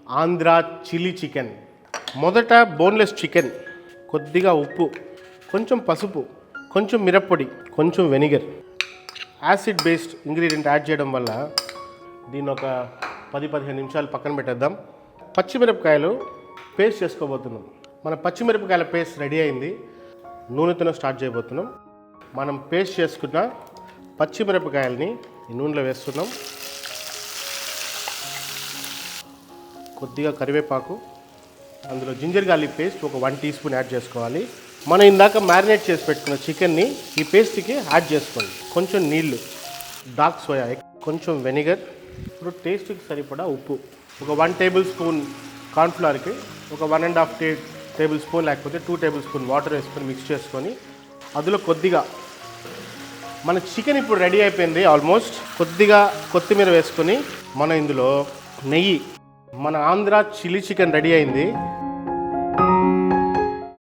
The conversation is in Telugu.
Andhra chilli chicken. మొదట బోన్లెస్ చికెన్, కొద్దిగా ఉప్పు, కొంచెం పసుపు, కొంచెం మిరప్పొడి, కొంచెం vinegar, acid based ingredient add చేయడం వల్ల దీన్ని ఒక 10-15 నిమిషాలు పక్కన పెట్టేద్దాం. పచ్చిమిరపకాయలు పేస్ట్ చేసుకోబోతున్నాం. మన పచ్చిమిరపకాయల పేస్ట్ రెడీ అయింది. నూనెతో స్టార్ట్ చేయబోతున్నాం. మనం పేస్ట్ చేసుకున్న పచ్చిమిరపకాయలని ఈ నూనెలో వేస్తున్నాం. కొద్దిగా కరివేపాకు, అందులో జింజర్ గార్లిక్ పేస్ట్ ఒక 1 టీ స్పూన్ యాడ్ చేసుకోవాలి. మనం ఇందాక మ్యారినేట్ చేసి పెట్టుకున్న చికెన్ని ఈ పేస్ట్కి యాడ్ చేసుకోండి. కొంచెం నీళ్లు, డార్క్ సోయా, కొంచెం వెనిగర్, ఇప్పుడు టేస్ట్కి సరిపడా ఉప్పు, ఒక 1 టేబుల్ స్పూన్ కార్న్ఫ్లవర్కి ఒక 1.5 టేబుల్ స్పూన్ లేకపోతే 2 టేబుల్ స్పూన్ వాటర్ వేసుకొని మిక్స్ చేసుకొని అందులో కొద్దిగా మన చికెన్ ఇప్పుడు రెడీ అయిపోయింది ఆల్మోస్ట్. కొద్దిగా కొత్తిమీర వేసుకొని మనం ఇందులో నెయ్యి, మన ఆంధ్ర చిల్లీ చికెన్ రెడీ అయింది.